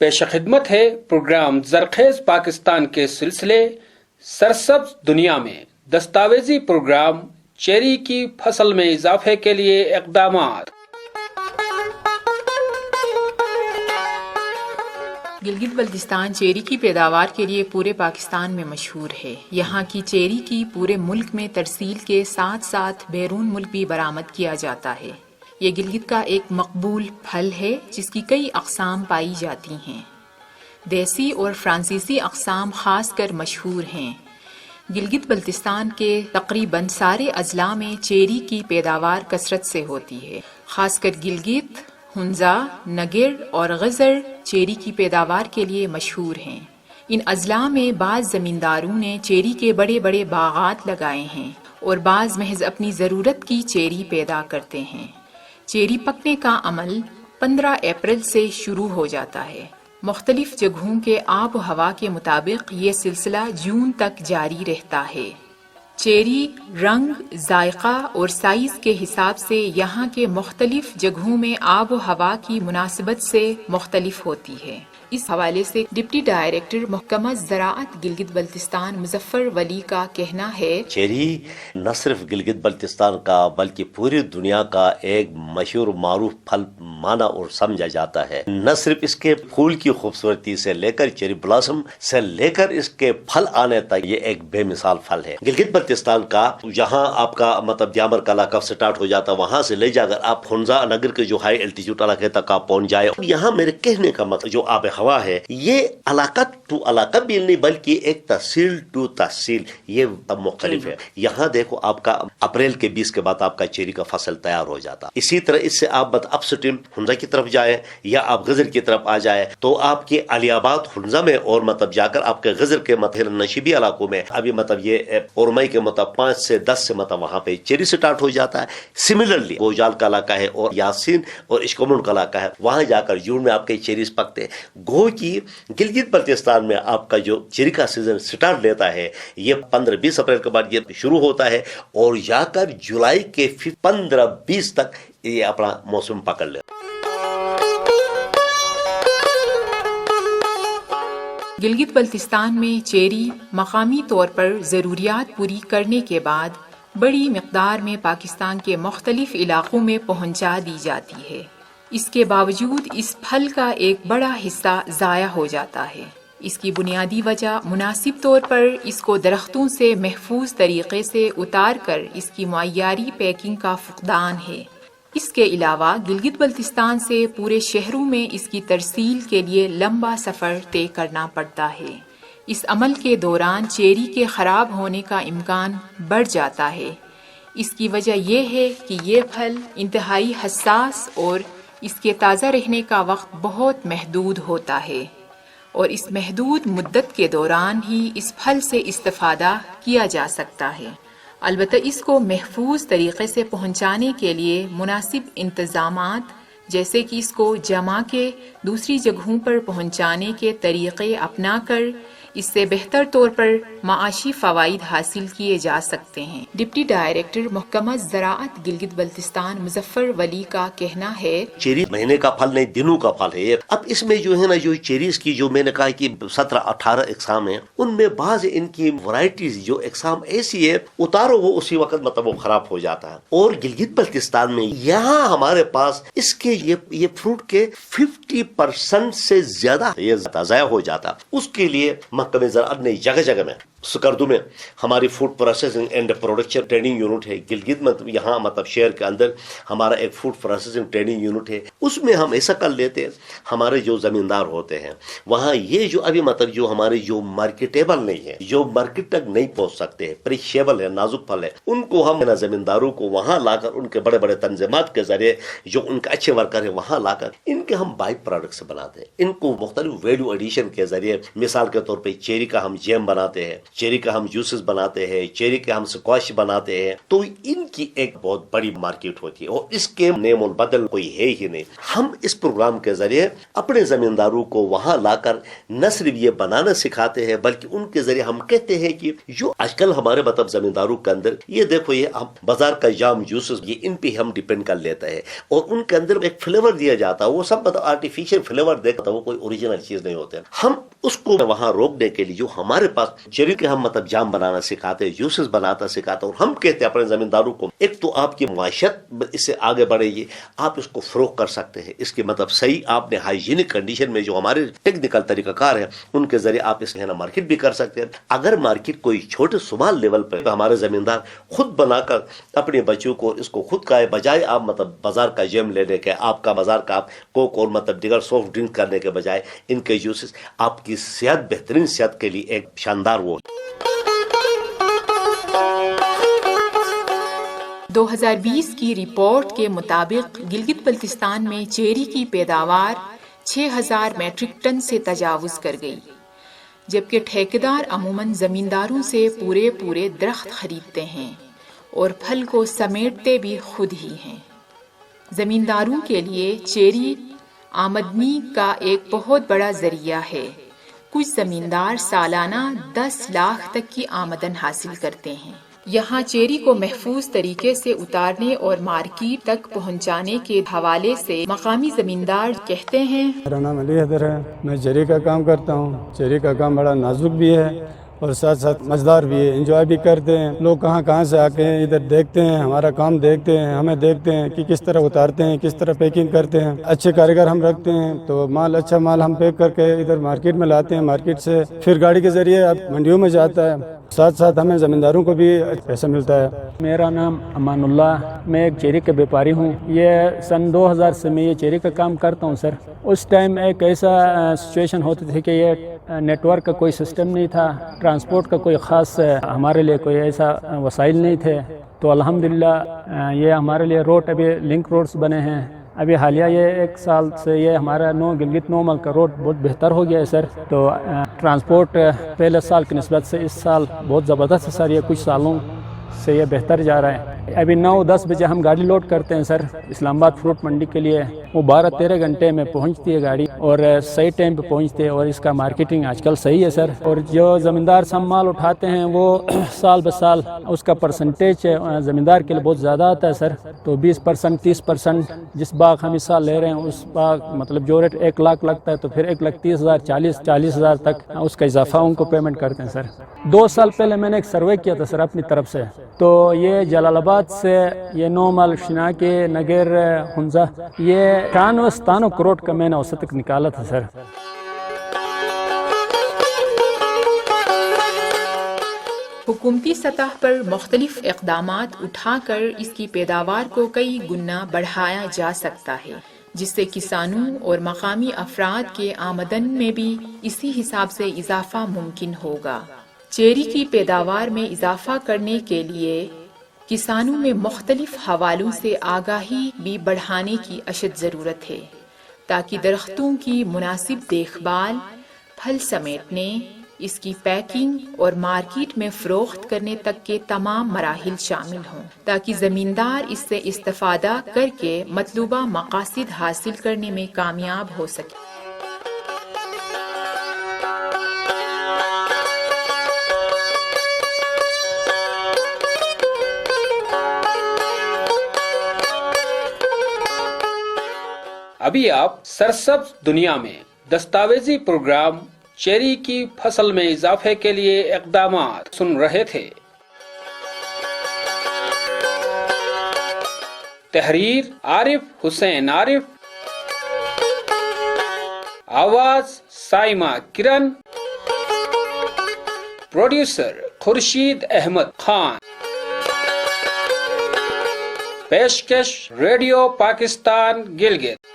پیش خدمت ہے پروگرام زرخیز پاکستان کے سلسلے سرسبز دنیا میں دستاویزی پروگرام چیری کی فصل میں اضافے کے لیے اقدامات۔ گلگت بلتستان چیری کی پیداوار کے لیے پورے پاکستان میں مشہور ہے۔ یہاں کی چیری کی پورے ملک میں ترسیل کے ساتھ ساتھ بیرون ملک بھی برآمد کیا جاتا ہے۔ یہ گلگت کا ایک مقبول پھل ہے جس کی کئی اقسام پائی جاتی ہیں۔ دیسی اور فرانسیسی اقسام خاص کر مشہور ہیں۔ گلگت بلتستان کے تقریباً سارے اضلاع میں چیری کی پیداوار کثرت سے ہوتی ہے۔ خاص کر گلگت، ہنزا، نگر اور غزر چیری کی پیداوار کے لیے مشہور ہیں۔ ان اضلاع میں بعض زمینداروں نے چیری کے بڑے بڑے باغات لگائے ہیں اور بعض محض اپنی ضرورت کی چیری پیدا کرتے ہیں۔ چیری پکنے کا عمل 15 اپریل سے شروع ہو جاتا ہے۔ مختلف جگہوں کے آب و ہوا کے مطابق یہ سلسلہ جون تک جاری رہتا ہے۔ چیری رنگ، ذائقہ اور سائز کے حساب سے یہاں کے مختلف جگہوں میں آب و ہوا کی مناسبت سے مختلف ہوتی ہے۔ اس حوالے سے ڈپٹی ڈائریکٹر محکمہ زراعت گلگت بلتستان مظفر ولی کا کہنا ہے، چیری نہ صرف گلگت بلتستان کا بلکہ پوری دنیا کا ایک مشہور معروف پھل مانا اور سمجھا جاتا ہے۔ نہ صرف اس کے پھول کی خوبصورتی سے لے کر چیری بلاسم سے لے کر اس کے پھل آنے تک یہ ایک بے مثال پھل ہے۔ گلگت بلتستان کا جہاں آپ کا دیامر کا علاقہ سٹارٹ ہو جاتا ہے، وہاں سے لے جا کر آپ ہنزا نگر کے جو ہائی الٹیٹیوڈ علاقے تک آپ پہنچ جائے۔ یہاں میرے کہنے کا مطلب جو آب ہوا ہے، یہ علاقہ ٹو علاقہ بھی نہیں بلکہ ایک تحصیل ٹو تحصیل یہ مختلف ہے۔ یہاں دیکھو آپ کا اپریل کے 20 کے بعد آپ کا چیری کا فصل تیار ہو جاتا۔ اسی طرح اس سے آپ اپ سٹریم ہنزا کی طرف جائیں یا آپ غزر کی طرف آ جائے تو آپ کے علی آباد ہنزا میں اور جا کر آپ کے غزر کے نشیبی علاقوں میں ابھی یہ اورمئی کے 5 سے 10 سے وہاں پہ چیری سٹارٹ ہو جاتا ہے۔ سملرلی گوجال کا علاقہ ہے اور یاسین اور اشکمن کا علاقہ ہے، وہاں جا کر جون میں آپ کے چیریز پکتے ہیں۔ گو کی گلگت بلتستان میں آپ کا جو چیری کا سیزن سٹارٹ لیتا ہے یہ 15-20 اپریل کے بعد یہ شروع ہوتا ہے اور جا کر جولائی کے 15-20 تک یہ اپنا موسم پکڑ لیتا ہے۔ گلگت بلتستان میں چیری مقامی طور پر ضروریات پوری کرنے کے بعد بڑی مقدار میں پاکستان کے مختلف علاقوں میں پہنچا دی جاتی ہے۔ اس کے باوجود اس پھل کا ایک بڑا حصہ ضائع ہو جاتا ہے۔ اس کی بنیادی وجہ مناسب طور پر اس کو درختوں سے محفوظ طریقے سے اتار کر اس کی معیاری پیکنگ کا فقدان ہے۔ اس کے علاوہ گلگت بلتستان سے پورے شہروں میں اس کی ترسیل کے لیے لمبا سفر طے کرنا پڑتا ہے۔ اس عمل کے دوران چیری کے خراب ہونے کا امکان بڑھ جاتا ہے۔ اس کی وجہ یہ ہے کہ یہ پھل انتہائی حساس اور اس کے تازہ رہنے کا وقت بہت محدود ہوتا ہے اور اس محدود مدت کے دوران ہی اس پھل سے استفادہ کیا جا سکتا ہے۔ البتہ اس کو محفوظ طریقے سے پہنچانے کے لیے مناسب انتظامات جیسے کہ اس کو جمع کے دوسری جگہوں پر پہنچانے کے طریقے اپنا کر اس سے بہتر طور پر معاشی فوائد حاصل کیے جا سکتے ہیں۔ ڈپٹی ڈائریکٹر محکمہ زراعت گلگت بلتستان مظفر ولی کا کہنا ہے، چیری مہینے کا پھل نہیں دنوں کا پھل ہے۔ اب اس میں جو ہے نا جو چیریز کی جو میں نے کہا کہ 17-18 اقسام ہیں، ان میں بعض ان کی ورائٹیز جو اقسام ایسی ہے اتارو وہ اسی وقت وہ خراب ہو جاتا ہے۔ اور گلگت بلتستان میں یہاں ہمارے پاس اس کے یہ فروٹ کے 50% سے زیادہ یہ ضائع ہو جاتا۔ اس کے لیے محکمہ زراعت نے جگہ جگہ میں سکردو میں ہماری food processing and production training unit ہے۔ گلگت میں یہاں شہر کے اندر ہمارا ایک فوڈ پروسیسنگ ٹریننگ یونٹ ہے۔ اس میں ہم ایسا کر لیتے ہیں، ہمارے جو زمیندار ہوتے ہیں وہاں یہ جو ابھی جو ہمارے جو مارکیٹیبل نہیں ہے، جو مارکیٹ تک نہیں پہنچ سکتے ہیں، پریشیبل ہے، نازک پھل ہے، ان کو ہم زمینداروں کو وہاں لا کر ان کے بڑے بڑے تنظیمات کے ذریعے جو ان کے اچھے ورکر ہیں وہاں لا کر ان کے ہم بائی پروڈکٹس بناتے ہیں۔ ان کو مختلف ویلیو ایڈیشن کے ذریعے مثال کے طور پہ چیری کا ہم جیم بناتے ہیں، چیری کا ہم جوسز بناتے ہیں، چیری کے ہم سکواش بناتے ہیں، تو ان کی ایک بہت بڑی مارکیٹ ہوتی ہے اور اس کے نیم البدل کوئی ہے ہی نہیں۔ ہم اس پروگرام کے ذریعے اپنے زمینداروں کو وہاں لا کر نہ صرف یہ بنانا سکھاتے ہیں بلکہ ان کے ذریعے ہم کہتے ہیں کہ جو آج کل ہمارے مطلب زمینداروں کے اندر یہ دیکھو یہ ہم بازار کا جام جوسز یہ ان پہ ہم ڈیپینڈ کر لیتے ہیں اور ان کے اندر ایک فلیور دیا جاتا ہے، وہ سب مطلب آرٹیفیشیل فلیور دیکھتا ہے، وہ کوئی اوریجنل چیز نہیں ہوتے۔ ہم اس کو وہاں روکنے کے لیے جو ہمارے پاس چیری کے ہم مطلب جام بنانا سکھاتے ہیں، جوسز بنانا سکھاتے ہیں، اور ہم کہتے ہیں اپنے زمینداروں کو ایک تو آپ کی معیشت اس سے آگے بڑھے گی، آپ اس کو فروغ کر سکتے ہیں، اس کے مطلب صحیح آپ نے ہائیجینک کنڈیشن میں جو ہمارے ٹیکنیکل طریقہ کار ہیں ان کے ذریعے آپ اس کو مارکیٹ بھی کر سکتے ہیں۔ اگر مارکیٹ کوئی چھوٹے سمال لیول پہ ہمارے زمیندار خود بنا کر اپنے بچوں کو اس کو خود کھائے، بجائے آپ مطلب بازار کا جیم لینے کے، آپ کا بازار کا آپ کوک اور مطلب دیگر سافٹ ڈرنک کرنے کے بجائے ان کے جوسز آپ کی صحت، بہترین صحت کے لیے ایک شاندار وہ 2020 کی رپورٹ کے مطابق گلگت بلتستان میں چیری کی پیداوار 6000 میٹرک ٹن سے تجاوز کر گئی، جبکہ ٹھیکیدار عموماً زمینداروں سے پورے درخت خریدتے ہیں اور پھل کو سمیٹتے بھی خود ہی ہیں۔ زمینداروں کے لیے چیری آمدنی کا ایک بہت بڑا ذریعہ ہے۔ کچھ زمیندار سالانہ 10 لاکھ تک کی آمدن حاصل کرتے ہیں۔ یہاں چیری کو محفوظ طریقے سے اتارنے اور مارکیٹ تک پہنچانے کے حوالے سے مقامی زمیندار کہتے ہیں، میرا نام علی حیدر ہے، میں چیری کا کام کرتا ہوں۔ چیری کا کام بڑا نازک بھی ہے اور ساتھ ساتھ مزیدار بھی ہے، انجوائے بھی کرتے ہیں۔ لوگ کہاں سے آ کے ادھر دیکھتے ہیں، ہمارا کام دیکھتے ہیں، ہمیں دیکھتے ہیں کہ کس طرح اتارتے ہیں، کس طرح پیکنگ کرتے ہیں۔ اچھے کاریگر ہم رکھتے ہیں تو اچھا مال ہم پیک کر کے ادھر مارکیٹ میں لاتے ہیں، مارکیٹ سے پھر گاڑی کے ذریعے اب منڈیوں میں جاتا ہے۔ ساتھ ساتھ ہمیں زمینداروں کو بھی پیسہ ملتا ہے۔ میرا نام امان اللہ، میں ایک چیری کا بیپاری ہوں۔ یہ سن 2000 سے میں یہ چیری کا کام کرتا ہوں سر۔ اس ٹائم ایک ایسا سچویشن ہوتی تھی کہ یہ نیٹ ورک کا کوئی سسٹم نہیں تھا، ٹرانسپورٹ کا کوئی خاص ہمارے لیے کوئی ایسا وسائل نہیں تھے، تو الحمدللہ یہ ہمارے لیے روڈ ابھی لنک روڈز بنے ہیں۔ ابھی حالیہ یہ 1 سال سے یہ ہمارا گلگت نومل کا روڈ بہت بہتر ہو گیا ہے سر۔ تو ٹرانسپورٹ پہلے سال کی نسبت سے اس سال بہت زبردست ہے سر، یہ کچھ سالوں سے یہ بہتر جا رہا ہے۔ ابھی 9-10 بجے ہم گاڑی لوڈ کرتے ہیں سر اسلام آباد فروٹ منڈی کے لیے، وہ 12-13 گھنٹے میں پہنچتی ہے گاڑی اور صحیح ٹائم پہ پہنچتے ہیں، اور اس کا مارکیٹنگ آج کل صحیح ہے سر۔ اور جو زمیندار سب مال اٹھاتے ہیں وہ سال بسال اس کا پرسنٹیج زمیندار کے لیے بہت زیادہ آتا ہے سر، تو 20% 30% جس باغ ہم اس سال لے رہے ہیں اس باغ مطلب جو ریٹ 1 لاکھ لگتا ہے تو پھر 1,30,000 40,000 تک اس کا اضافہ ان کو پیمنٹ کرتے ہیں سر۔ 2 سال پہلے میں نے ایک سروے کیا تھا سر اپنی طرف سے، تو یہ جلال آباد سے یہ نومل، شناکی، نگر، ہنزا، یہ 97 کروڑ کا میں نے اوسط تک نکالا تھا سر۔ حکومتی سطح پر مختلف اقدامات اٹھا کر اس کی پیداوار کو کئی گنا بڑھایا جا سکتا ہے، جس سے کسانوں اور مقامی افراد کے آمدن میں بھی اسی حساب سے اضافہ ممکن ہوگا۔ چیری کی پیداوار میں اضافہ کرنے کے لیے کسانوں میں مختلف حوالوں سے آگاہی بھی بڑھانے کی اشد ضرورت ہے، تاکہ درختوں کی مناسب دیکھ بھال، پھل سمیٹنے، اس کی پیکنگ اور مارکیٹ میں فروخت کرنے تک کے تمام مراحل شامل ہوں، تاکہ زمیندار اس سے استفادہ کر کے مطلوبہ مقاصد حاصل کرنے میں کامیاب ہو سکے۔ ابھی آپ سرسبز دنیا میں دستاویزی پروگرام چیری کی فصل میں اضافے کے لیے اقدامات سن رہے تھے۔ تحریر عارف حسین عارف، آواز سائمہ کرن، پروڈیوسر خورشید احمد خان، پیشکش ریڈیو پاکستان گلگت۔